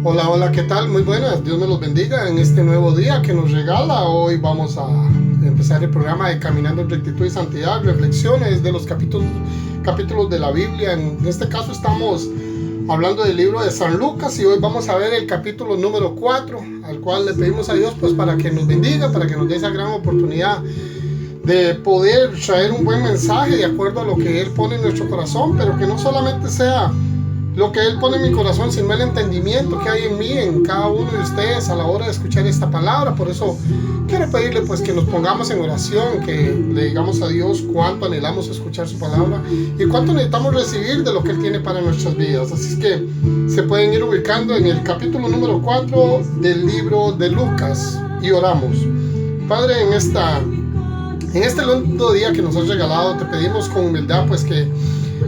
Hola, hola, ¿qué tal? Muy buenas, Dios me los bendiga en este nuevo día que nos regala. Hoy vamos a empezar el programa de Caminando en Rectitud y Santidad, reflexiones de los capítulos de la Biblia. En este caso estamos hablando del libro de San Lucas y hoy vamos a ver el capítulo número 4, al cual le pedimos a Dios pues para que nos bendiga, para que nos dé esa gran oportunidad de poder traer un buen mensaje de acuerdo a lo que Él pone en nuestro corazón, pero que no solamente sea lo que Él pone en mi corazón, sino el entendimiento que hay en mí, en cada uno de ustedes a la hora de escuchar esta palabra. Por eso quiero pedirle pues que nos pongamos en oración, que le digamos a Dios cuánto anhelamos escuchar su palabra y cuánto necesitamos recibir de lo que Él tiene para nuestras vidas. Así es que se pueden ir ubicando en el capítulo número 4 del libro de Lucas y oramos. Padre, en este lindo día que nos has regalado, te pedimos con humildad pues que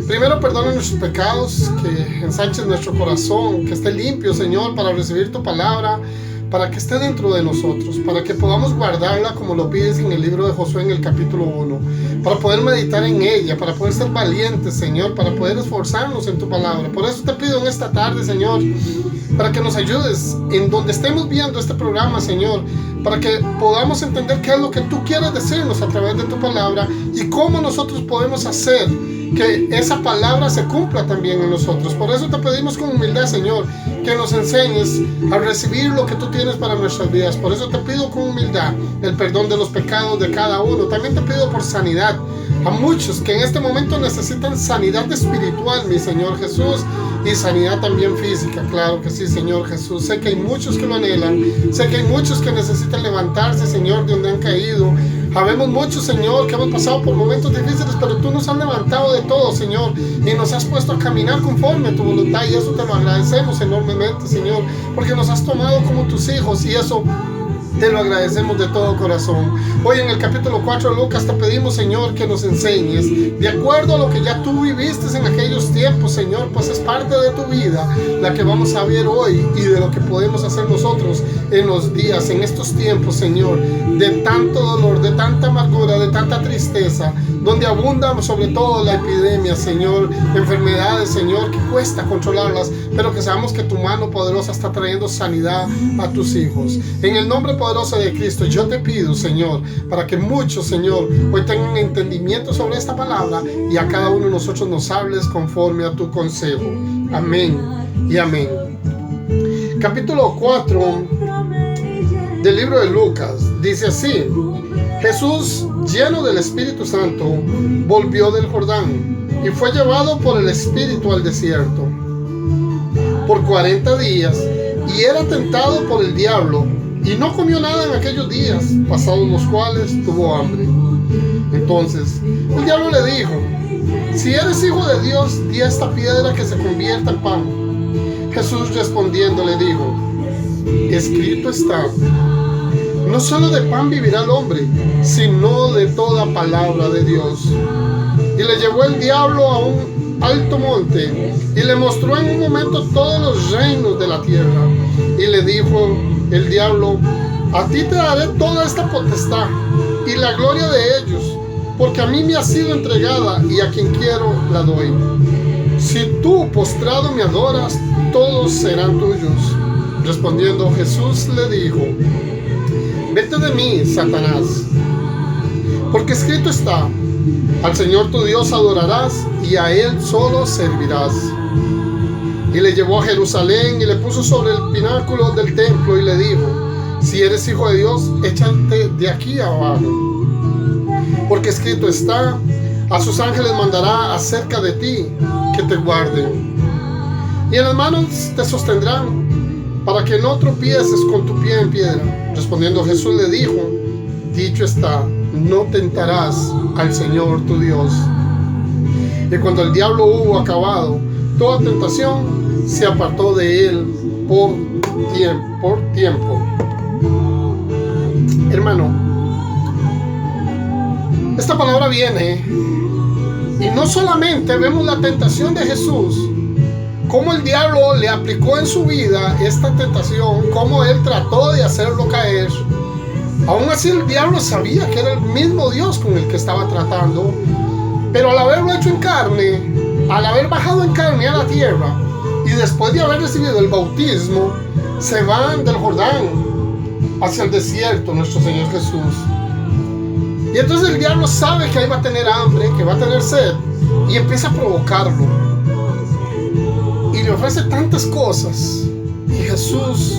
primero perdona nuestros pecados, que ensanches nuestro corazón, que esté limpio, Señor, para recibir tu palabra, para que esté dentro de nosotros, para que podamos guardarla como lo pides en el libro de Josué en el capítulo 1, para poder meditar en ella, para poder ser valientes, Señor, para poder esforzarnos en tu palabra. Por eso te pido en esta tarde, Señor, para que nos ayudes en donde estemos viendo este programa, Señor, para que podamos entender qué es lo que tú quieres decirnos a través de tu palabra y cómo nosotros podemos hacer que esa palabra se cumpla también en nosotros. Por eso te pedimos con humildad, Señor, que nos enseñes a recibir lo que tú tienes para nuestras vidas. Por eso te pido con humildad el perdón de los pecados de cada uno. También te pido por sanidad a muchos que en este momento necesitan sanidad espiritual, mi Señor Jesús, y sanidad también física. Claro que sí, Señor Jesús. Sé que hay muchos que lo anhelan, sé que hay muchos que necesitan levantarse, Señor, de donde han caído. Habemos muchos, Señor, que hemos pasado por momentos difíciles, pero tú nos has levantado de todo, Señor, y nos has puesto a caminar conforme a tu voluntad, y eso te lo agradecemos enormemente, Señor, porque nos has tomado como tus hijos, y eso te lo agradecemos de todo corazón. Hoy en el capítulo 4 de Lucas te pedimos, Señor, que nos enseñes de acuerdo a lo que ya tú viviste en aquellos tiempos, Señor, pues es parte de tu vida la que vamos a ver hoy y de lo que podemos hacer nosotros en los días, en estos tiempos, Señor, de tanto dolor, de tanta amargura, de tanta tristeza, donde abunda sobre todo la epidemia, Señor, enfermedades, Señor, que cuesta controlarlas, pero que sabemos que tu mano poderosa está trayendo sanidad a tus hijos. En el nombre poderoso de Cristo, yo te pido, Señor, para que muchos, Señor, hoy tengan entendimiento sobre esta palabra y a cada uno de nosotros nos hables conforme a tu consejo. Amén y amén. Capítulo 4 del libro de Lucas dice así: Jesús, lleno del Espíritu Santo, volvió del Jordán y fue llevado por el Espíritu al desierto por 40 días y era tentado por el diablo y no comió nada en aquellos días, pasados los cuales tuvo hambre. Entonces el diablo le dijo: si eres hijo de Dios, di a esta piedra que se convierta en pan. Jesús respondiendo le dijo: escrito está, no solo de pan vivirá el hombre, sino de toda palabra de Dios. Y le llevó el diablo a un alto monte y le mostró en un momento todos los reinos de la tierra. Y le dijo el diablo: a ti te daré toda esta potestad y la gloria de ellos, porque a mí me ha sido entregada y a quien quiero la doy. Si tú postrado me adoras, todos serán tuyos. Respondiendo Jesús le dijo: vete de mí, Satanás, porque escrito está, al Señor tu Dios adorarás y a Él solo servirás. Y le llevó a Jerusalén y le puso sobre el pináculo del templo y le dijo: si eres hijo de Dios, échate de aquí abajo, porque escrito está, a sus ángeles mandará acerca de ti que te guarden, y en las manos te sostendrán, para que no tropieces con tu pie en piedra. Respondiendo Jesús le dijo: dicho está, no tentarás al Señor tu Dios. Y cuando el diablo hubo acabado toda tentación, se apartó de él por tiempo. Hermano, esta palabra viene y no solamente vemos la tentación de Jesús, cómo el diablo le aplicó en su vida esta tentación, cómo él trató de hacerlo caer. Aún así el diablo sabía que era el mismo Dios con el que estaba tratando, pero al haberlo hecho en carne, al haber bajado en carne a la tierra, y después de haber recibido el bautismo, se van del Jordán hacia el desierto, nuestro Señor Jesús. Y entonces el diablo sabe que ahí va a tener hambre, que va a tener sed, y empieza a provocarlo. Y le ofrece tantas cosas. Y Jesús,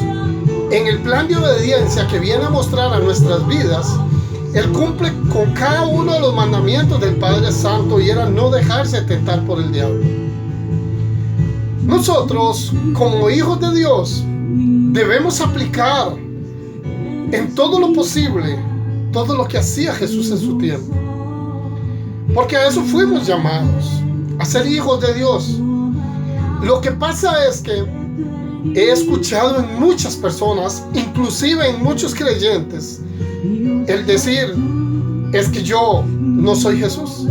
en el plan de obediencia que viene a mostrar a nuestras vidas, Él cumple con cada uno de los mandamientos del Padre Santo, y era no dejarse tentar por el diablo. Nosotros, como hijos de Dios, debemos aplicar en todo lo posible todo lo que hacía Jesús en su tiempo, porque a eso fuimos llamados, a ser hijos de Dios. Lo que pasa es que he escuchado en muchas personas, inclusive en muchos creyentes, el decir: es que yo no soy Jesús,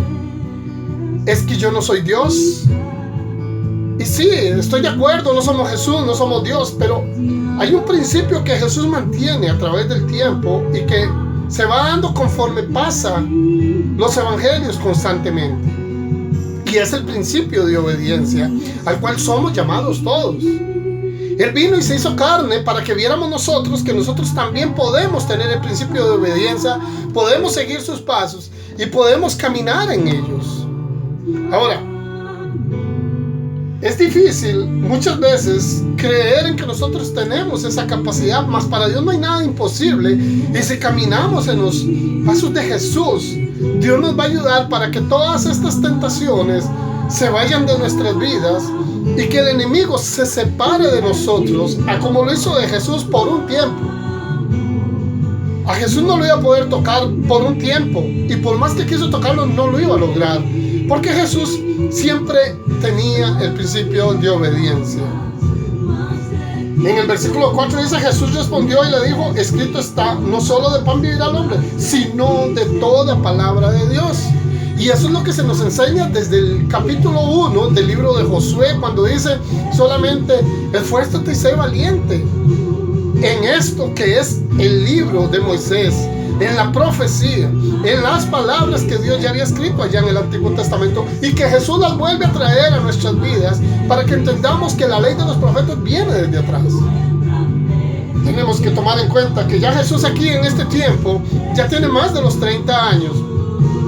es que yo no soy Dios. Y sí, estoy de acuerdo, no somos Jesús, no somos Dios, pero hay un principio que Jesús mantiene a través del tiempo y que se va dando conforme pasan los evangelios constantemente. Y es el principio de obediencia al cual somos llamados todos. Él vino y se hizo carne para que viéramos nosotros que nosotros también podemos tener el principio de obediencia, podemos seguir sus pasos y podemos caminar en ellos. Ahora, es difícil muchas veces creer en que nosotros tenemos esa capacidad, mas para Dios no hay nada imposible. Y si caminamos en los pasos de Jesús, Dios nos va a ayudar para que todas estas tentaciones se vayan de nuestras vidas y que el enemigo se separe de nosotros, a como lo hizo de Jesús por un tiempo. A Jesús no lo iba a poder tocar por un tiempo, y por más que quiso tocarlo no lo iba a lograr, porque Jesús siempre tenía el principio de obediencia. En el versículo 4 dice: Jesús respondió y le dijo: escrito está, no solo de pan vivirá el hombre, sino de toda palabra de Dios. Y eso es lo que se nos enseña desde el capítulo 1 del libro de Josué, cuando dice solamente: esfuérzate y sé valiente en esto que es el libro de Moisés, en la profecía, en las palabras que Dios ya había escrito allá en el Antiguo Testamento, y que Jesús las vuelve a traer a nuestras vidas para que entendamos que la ley de los profetas viene desde atrás. Tenemos que tomar en cuenta que ya Jesús aquí en este tiempo ya tiene más de los 30 años,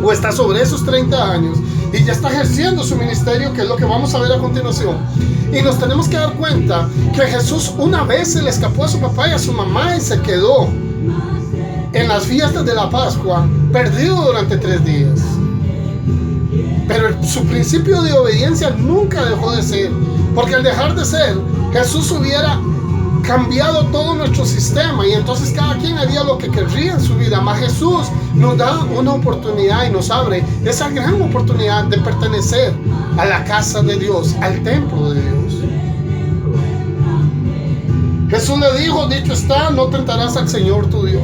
o está sobre esos 30 años, y ya está ejerciendo su ministerio, que es lo que vamos a ver a continuación. Y nos tenemos que dar cuenta que Jesús una vez se le escapó a su papá y a su mamá y se quedó en las fiestas de la Pascua, perdido durante 3 días. Pero su principio de obediencia nunca dejó de ser, porque al dejar de ser, Jesús hubiera cambiado todo nuestro sistema, y entonces cada quien haría lo que querría en su vida. Mas Jesús nos da una oportunidad y nos abre esa gran oportunidad de pertenecer a la casa de Dios, al templo de Dios. Jesús le dijo: dicho está, no tentarás al Señor tu Dios.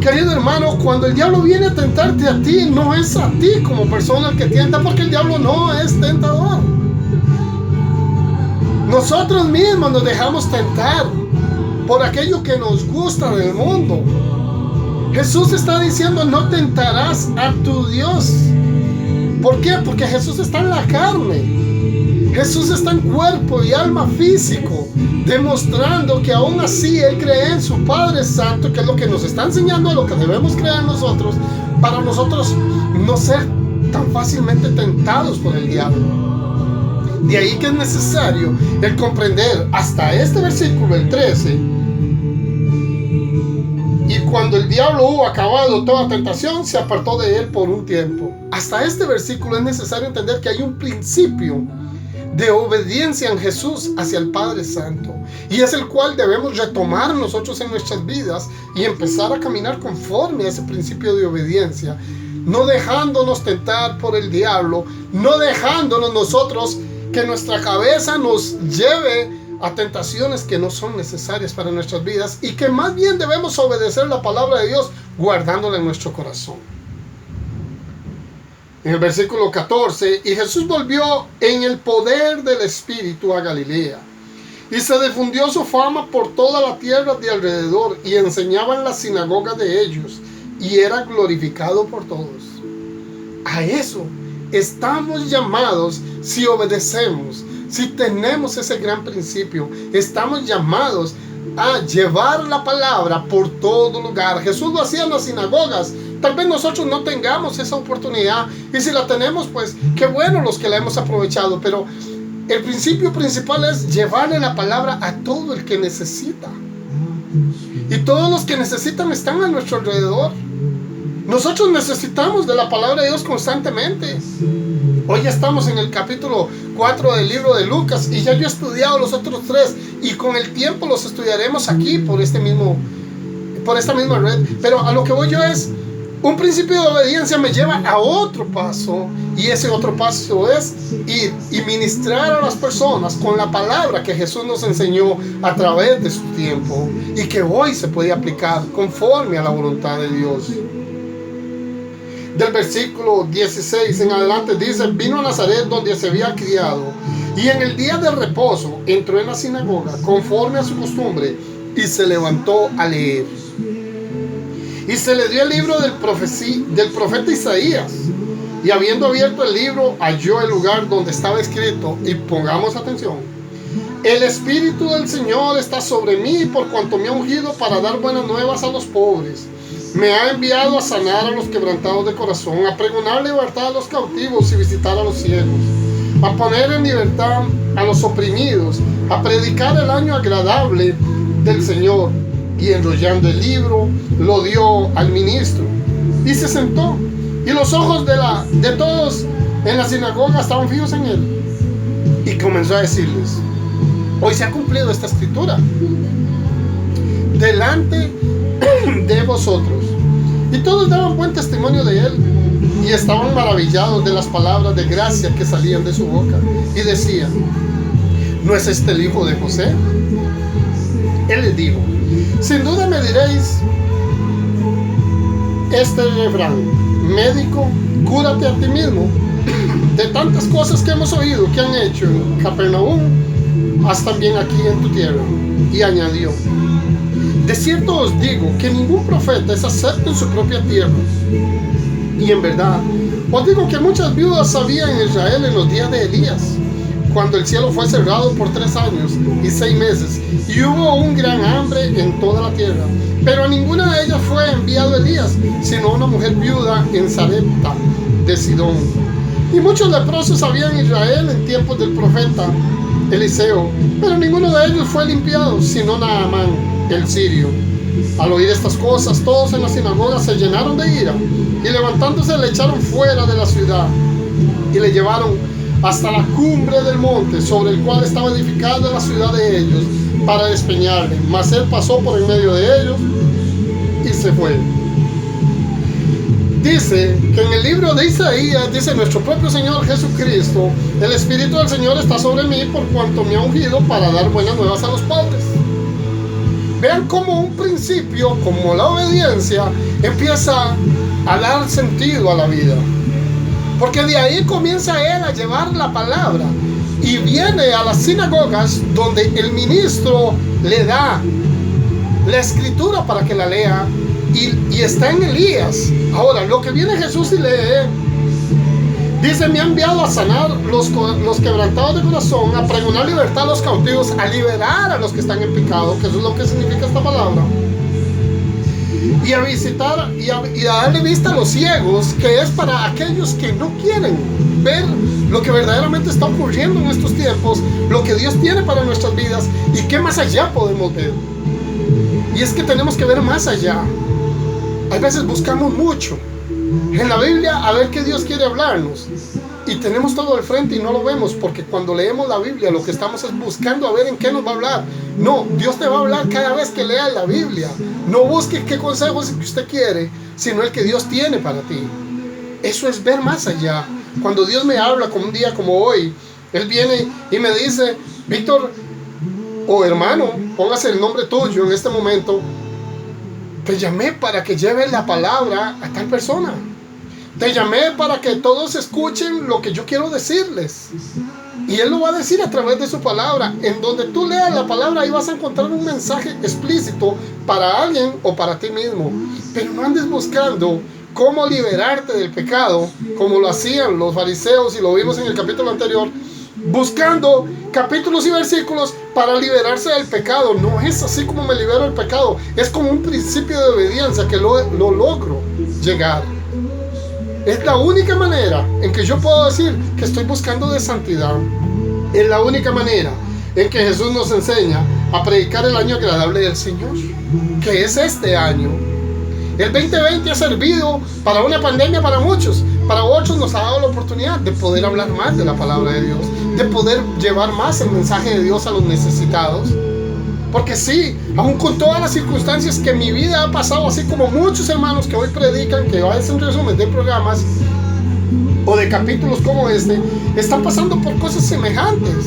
Querido hermano, cuando el diablo viene a tentarte a ti, no es a ti como persona el que tienta, porque el diablo no es tentador. Nosotros mismos nos dejamos tentar por aquello que nos gusta del mundo. Jesús está diciendo: no tentarás a tu Dios. ¿Por qué? Porque Jesús está en la carne. Jesús está en cuerpo y alma físico, demostrando que aún así Él cree en su Padre Santo, que es lo que nos está enseñando, lo que debemos creer en nosotros, para nosotros no ser tan fácilmente tentados por el diablo. De ahí que es necesario el comprender hasta este versículo, el 13. Y cuando el diablo hubo acabado toda tentación, se apartó de él por un tiempo. Hasta este versículo es necesario entender que hay un principio de obediencia en Jesús hacia el Padre Santo, y es el cual debemos retomar nosotros en nuestras vidas y empezar a caminar conforme a ese principio de obediencia, no dejándonos tentar por el diablo, no dejándonos nosotros que nuestra cabeza nos lleve a tentaciones que no son necesarias para nuestras vidas, y que más bien debemos obedecer la palabra de Dios guardándola en nuestro corazón. En el versículo 14, y Jesús volvió en el poder del Espíritu a Galilea, y se difundió su fama por toda la tierra de alrededor, y enseñaba en las sinagogas de ellos, y era glorificado por todos. A eso estamos llamados si obedecemos, Si tenemos ese gran principio, estamos llamados a llevar la palabra por todo lugar. Jesús lo hacía en las sinagogas. Tal vez nosotros no tengamos esa oportunidad, y si la tenemos, pues qué bueno los que la hemos aprovechado, pero el principio principal es llevarle la palabra a todo el que necesita. Y todos los que necesitan están a nuestro alrededor. Nosotros necesitamos de la palabra de Dios constantemente. Hoy estamos en el capítulo 4 del libro de Lucas, y ya yo he estudiado los otros 3, y con el tiempo los estudiaremos aquí por esta misma red. Pero a lo que voy yo es, un principio de obediencia me lleva a otro paso, y ese otro paso es ir y ministrar a las personas con la palabra que Jesús nos enseñó a través de su tiempo, y que hoy se puede aplicar conforme a la voluntad de Dios. Del versículo 16 en adelante dice: vino a Nazaret, donde se había criado, y en el día del reposo entró en la sinagoga conforme a su costumbre, y se levantó a leer. Y se le dio el libro del profeta Isaías, y habiendo abierto el libro, halló el lugar donde estaba escrito, y pongamos atención: el Espíritu del Señor está sobre mí, por cuanto me ha ungido para dar buenas nuevas a los pobres. Me ha enviado a sanar a los quebrantados de corazón, a pregonar libertad a los cautivos y visitar a los ciegos, a poner en libertad a los oprimidos, a predicar el año agradable del Señor. Y enrollando el libro, lo dio al ministro, y se sentó. Y los ojos de todos en la sinagoga estaban fijos en él. Y comenzó a decirles: hoy se ha cumplido esta escritura delante de vosotros. Y todos daban buen testimonio de él, y estaban maravillados de las palabras de gracia que salían de su boca, y decían: ¿no es este el hijo de José? Él les dijo: sin duda me diréis este refrán: médico, cúrate a ti mismo. De tantas cosas que hemos oído que han hecho en Capernaum, haz también aquí en tu tierra. Y añadió: de cierto os digo que ningún profeta es acepto en su propia tierra. Y en verdad os digo que muchas viudas había en Israel en los días de Elías, cuando el cielo fue cerrado por 3 años y 6 meses, y hubo un gran hambre en toda la tierra. Pero a ninguna de ellas fue enviado Elías, sino una mujer viuda en Sarepta de Sidón. Y muchos leprosos había en Israel en tiempos del profeta Eliseo, pero ninguno de ellos fue limpiado, sino Naamán el sirio. Al oír estas cosas, todos en la sinagoga se llenaron de ira, y levantándose le echaron fuera de la ciudad, y le llevaron hasta la cumbre del monte sobre el cual estaba edificada la ciudad de ellos, para despeñarle. Mas él pasó por en medio de ellos y se fue. Dice que en el libro de Isaías, dice nuestro propio Señor Jesucristo: el Espíritu del Señor está sobre mí, por cuanto me ha ungido para dar buenas nuevas a los pobres. Vean cómo un principio como la obediencia empieza a dar sentido a la vida, porque de ahí comienza él a llevar la palabra, y viene a las sinagogas donde el ministro le da la escritura para que la lea, y está en Elías. Ahora, lo que viene Jesús y lee, dice: me ha enviado a sanar los quebrantados de corazón, a pregonar libertad a los cautivos, a liberar a los que están en pecado, que eso es lo que significa esta palabra, y a visitar y a darle vista a los ciegos, que es para aquellos que no quieren ver lo que verdaderamente está ocurriendo en estos tiempos, lo que Dios tiene para nuestras vidas, y qué más allá podemos ver. Y es que tenemos que ver más allá. A veces buscamos mucho en la Biblia a ver qué Dios quiere hablarnos, y tenemos todo al frente y no lo vemos, porque cuando leemos la Biblia lo que estamos es buscando a ver en qué nos va a hablar. No, Dios te va a hablar cada vez que leas la Biblia. No busque qué consejo es el que usted quiere, sino el que Dios tiene para ti. Eso es ver más allá. Cuando Dios me habla, como un día como hoy, Él viene y me dice: Víctor, o hermano, póngase el nombre tuyo en este momento, te llamé para que lleves la palabra a tal persona. Te llamé para que todos escuchen lo que yo quiero decirles. Y Él lo va a decir a través de su palabra. En donde tú leas la palabra, ahí vas a encontrar un mensaje explícito para alguien o para ti mismo. Pero no andes buscando cómo liberarte del pecado, como lo hacían los fariseos, y lo vimos en el capítulo anterior, buscando capítulos y versículos para liberarse del pecado. No es así como me libero del pecado. Es como un principio de obediencia que lo logro llegar. Es la única manera en que yo puedo decir que estoy buscando de santidad. Es la única manera en que Jesús nos enseña a predicar el año agradable del Señor, que es este año. El 2020 ha servido para una pandemia para muchos. Para otros nos ha dado la oportunidad de poder hablar más de la palabra de Dios, de poder llevar más el mensaje de Dios a los necesitados. Porque sí, aún con todas las circunstancias que mi vida ha pasado, así como muchos hermanos que hoy predican, que hacen resumen de programas o de capítulos como este, están pasando por cosas semejantes,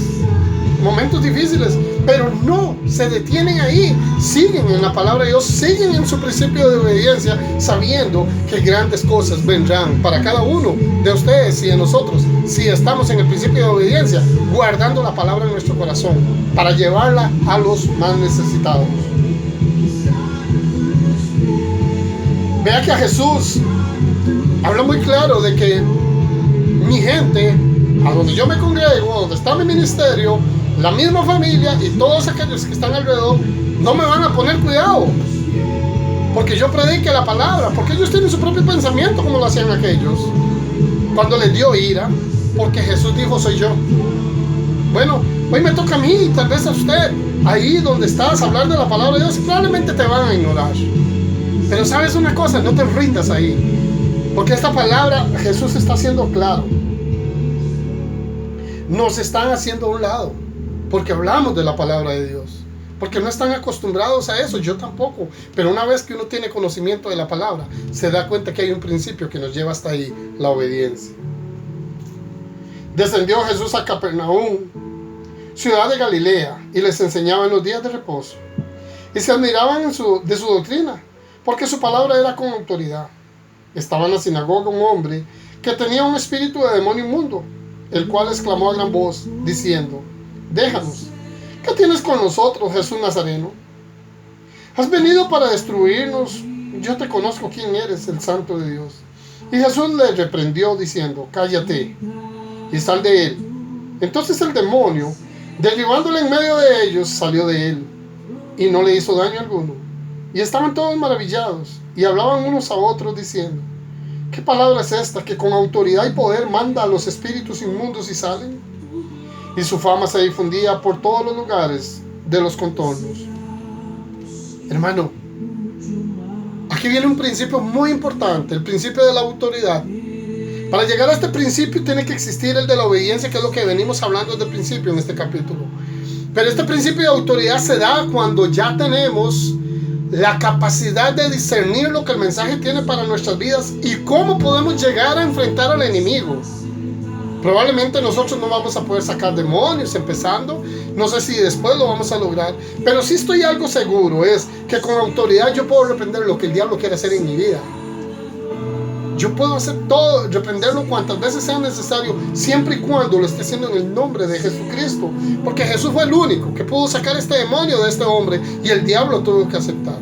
momentos difíciles, pero no se detienen ahí, siguen en la palabra de Dios, siguen en su principio de obediencia, sabiendo que grandes cosas vendrán para cada uno de ustedes y de nosotros, si estamos en el principio de obediencia, guardando la palabra en nuestro corazón, para llevarla a los más necesitados. Vea que a Jesús habla muy claro de que mi gente, a donde yo me congrego, donde está mi ministerio, la misma familia y todos aquellos que están alrededor, no me van a poner cuidado porque yo predique la palabra, porque ellos tienen su propio pensamiento como lo hacían aquellos cuando les dio ira, porque Jesús dijo: soy yo. Bueno, hoy me toca a mí, tal vez a usted, ahí donde estás, hablar de la palabra de Dios, y probablemente te van a ignorar, pero sabes una cosa, no te rindas ahí, porque esta palabra Jesús está haciendo claro. Nos están haciendo a un lado porque hablamos de la palabra de Dios, porque no están acostumbrados a eso, yo tampoco, pero una vez que uno tiene conocimiento de la palabra, se da cuenta que hay un principio que nos lleva hasta ahí, la obediencia. Descendió Jesús a Capernaum, ciudad de Galilea, y les enseñaba en los días de reposo, y se admiraban de su doctrina, porque su palabra era con autoridad. Estaba en la sinagoga un hombre que tenía un espíritu de demonio inmundo, el cual exclamó a gran voz, diciendo: déjanos, ¿qué tienes con nosotros, Jesús Nazareno? ¿Has venido para destruirnos? Yo te conozco quién eres, el Santo de Dios. Y Jesús le reprendió diciendo: cállate y sal de él. Entonces el demonio, derribándole en medio de ellos, salió de él y no le hizo daño alguno. Y estaban todos maravillados y hablaban unos a otros diciendo: ¿qué palabra es esta que con autoridad y poder manda a los espíritus inmundos y salen? Y su fama se difundía por todos los lugares de los contornos. Hermano, aquí viene un principio muy importante, el principio de la autoridad. Para llegar a este principio tiene que existir el de la obediencia, que es lo que venimos hablando desde el principio en este capítulo. Pero este principio de autoridad se da cuando ya tenemos la capacidad de discernir lo que el mensaje tiene para nuestras vidas y cómo podemos llegar a enfrentar al enemigo. Probablemente nosotros no vamos a poder sacar demonios empezando, no sé si después lo vamos a lograr, pero sí estoy algo seguro, es que con autoridad yo puedo reprender lo que el diablo quiere hacer en mi vida. Yo puedo hacer todo, reprenderlo cuantas veces sea necesario, siempre y cuando lo esté haciendo en el nombre de Jesucristo, porque Jesús fue el único que pudo sacar este demonio de este hombre y el diablo tuvo que aceptar,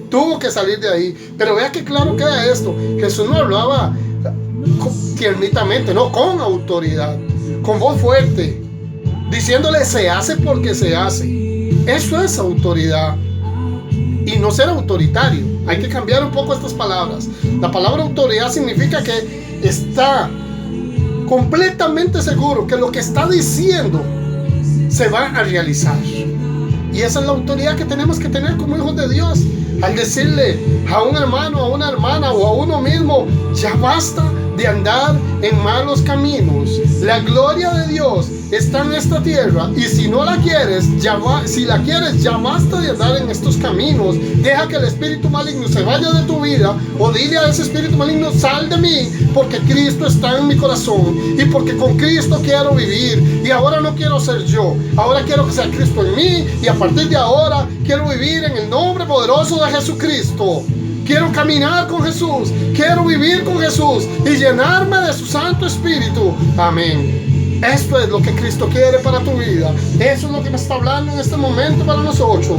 tuvo que salir de ahí. Pero vea que claro queda esto, Jesús no hablaba tiernitamente, no, con autoridad, con voz fuerte, diciéndole: se hace porque se hace. Eso es autoridad y no ser autoritario. Hay que cambiar un poco estas palabras. La palabra autoridad significa que está completamente seguro que lo que está diciendo se va a realizar. Y esa es la autoridad que tenemos que tener como hijos de Dios. Al decirle a un hermano, a una hermana o a uno mismo: ya basta de andar en malos caminos. La gloria de Dios está en esta tierra y si no la quieres, si la quieres, ya basta de andar en estos caminos. Deja que el espíritu maligno se vaya de tu vida, o dile a ese espíritu maligno: sal de mí, porque Cristo está en mi corazón y porque con Cristo quiero vivir. Y ahora no quiero ser yo, ahora quiero que sea Cristo en mí, y a partir de ahora quiero vivir en el nombre poderoso de Jesucristo. Quiero caminar con Jesús, quiero vivir con Jesús y llenarme de su Santo Espíritu. Amén. Esto es lo que Cristo quiere para tu vida. Eso es lo que me está hablando en este momento para nosotros.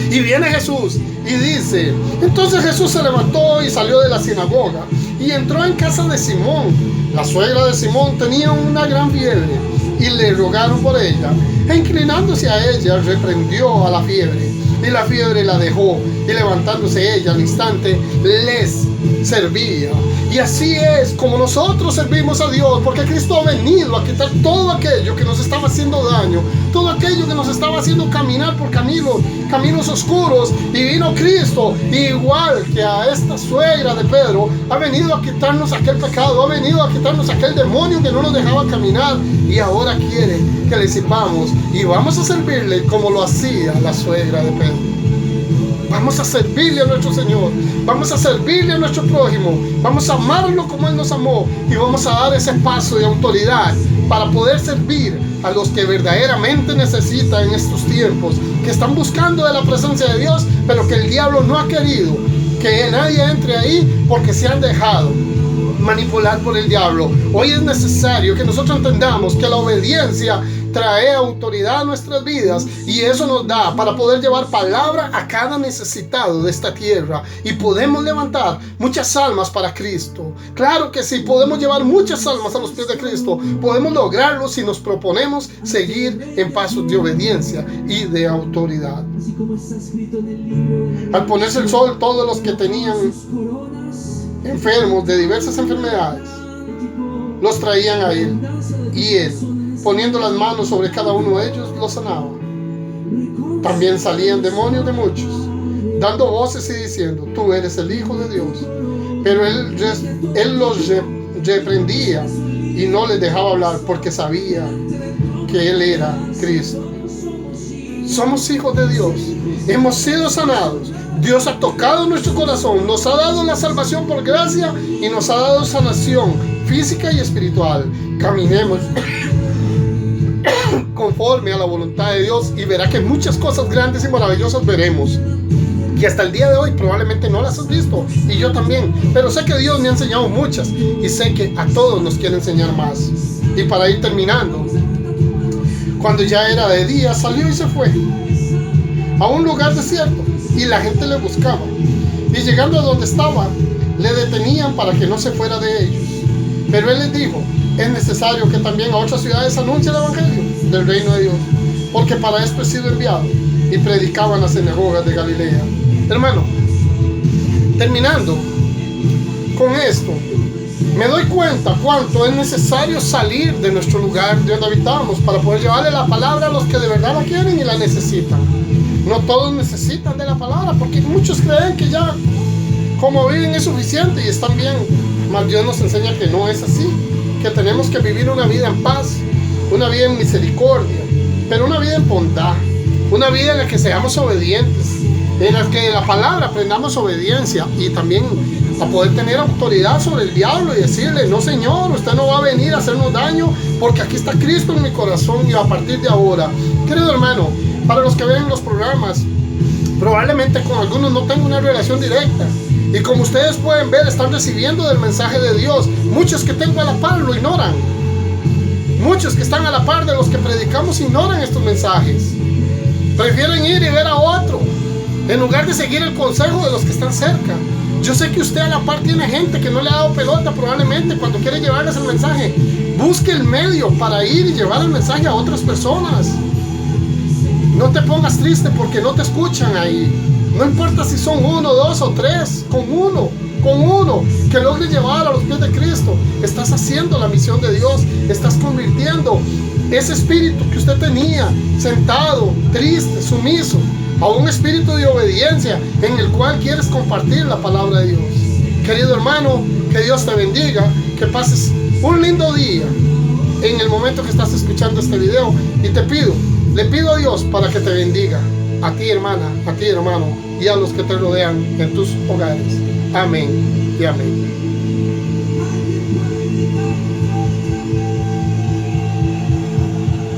Y viene Jesús y dice: entonces Jesús se levantó y salió de la sinagoga y entró en casa de Simón. La suegra de Simón tenía una gran fiebre y le rogaron por ella. E inclinándose a ella, reprendió a la fiebre, y la fiebre la dejó, y levantándose ella al instante, les servía. Y así es como nosotros servimos a Dios, porque Cristo ha venido a quitar todo aquello que nos estaba haciendo daño, todo aquello que nos estaba haciendo caminar por caminos oscuros, y vino Cristo, igual que a esta suegra de Pedro, ha venido a quitarnos aquel pecado, ha venido a quitarnos aquel demonio que no nos dejaba caminar, y ahora quiere que le sirvamos, y vamos a servirle como lo hacía la suegra de Pedro. Vamos a servirle a nuestro Señor, vamos a servirle a nuestro prójimo, vamos a amarlo como Él nos amó, y vamos a dar ese paso de autoridad para poder servir a los que verdaderamente necesitan en estos tiempos, que están buscando de la presencia de Dios, pero que el diablo no ha querido que nadie entre ahí porque se han dejado manipular por el diablo. Hoy es necesario que nosotros entendamos que la obediencia trae autoridad a nuestras vidas, y eso nos da para poder llevar palabra a cada necesitado de esta tierra, y podemos levantar muchas almas para Cristo. Claro que sí, podemos llevar muchas almas a los pies de Cristo. Podemos lograrlo si nos proponemos seguir en pasos de obediencia y de autoridad. Al ponerse el sol, todos los que tenían enfermos de diversas enfermedades los traían a Él, y Él, poniendo las manos sobre cada uno de ellos, los sanaba. También salían demonios de muchos, dando voces y diciendo: tú eres el Hijo de Dios. Pero él los reprendía y no les dejaba hablar, porque sabía que Él era Cristo. Somos hijos de Dios, hemos sido sanados. Dios ha tocado nuestro corazón, nos ha dado la salvación por gracia y nos ha dado sanación física y espiritual. Caminemos conforme a la voluntad de Dios, y verá que muchas cosas grandes y maravillosas veremos, y hasta el día de hoy probablemente no las has visto, y yo también, pero sé que Dios me ha enseñado muchas, y sé que a todos nos quiere enseñar más. Y para ir terminando, cuando ya era de día, salió y se fue a un lugar desierto, y la gente le buscaba, y llegando a donde estaba, le detenían para que no se fuera de ellos. Pero Él les dijo: es necesario que también a otras ciudades anuncie el evangelio del reino de Dios, porque para esto he sido enviado. Y predicaba en las sinagogas de Galilea. Hermano, terminando con esto, me doy cuenta cuánto es necesario salir de nuestro lugar de donde habitamos para poder llevarle la palabra a los que de verdad la quieren y la necesitan. No todos necesitan de la palabra, porque muchos creen que ya como viven es suficiente y están bien. Mas Dios nos enseña que no es así, que tenemos que vivir una vida en paz, una vida en misericordia, pero una vida en bondad, una vida en la que seamos obedientes, en la que de la palabra aprendamos obediencia, y también a poder tener autoridad sobre el diablo y decirle: no, Señor, usted no va a venir a hacernos daño, porque aquí está Cristo en mi corazón, y a partir de ahora, querido hermano, para los que ven los programas, probablemente con algunos no tengo una relación directa, y como ustedes pueden ver, están recibiendo del mensaje de Dios. Muchos que tengo a la par lo ignoran. Muchos que están a la par de los que predicamos ignoran estos mensajes. Prefieren ir y ver a otro en lugar de seguir el consejo de los que están cerca. Yo sé que usted a la par tiene gente que no le ha dado pelota probablemente cuando quiere llevarles el mensaje. Busque el medio para ir y llevar el mensaje a otras personas. No te pongas triste porque no te escuchan ahí. No importa si son 1, 2 o 3, con uno que logre llevar a los pies de Cristo, estás haciendo la misión de Dios. Estás convirtiendo ese espíritu que usted tenía sentado, triste, sumiso, a un espíritu de obediencia en el cual quieres compartir la palabra de Dios. Querido hermano, que Dios te bendiga, que pases un lindo día en el momento que estás escuchando este video, y le pido a Dios para que te bendiga, a ti hermana, a ti hermano, y a los que te rodean en tus hogares. Amén y amén.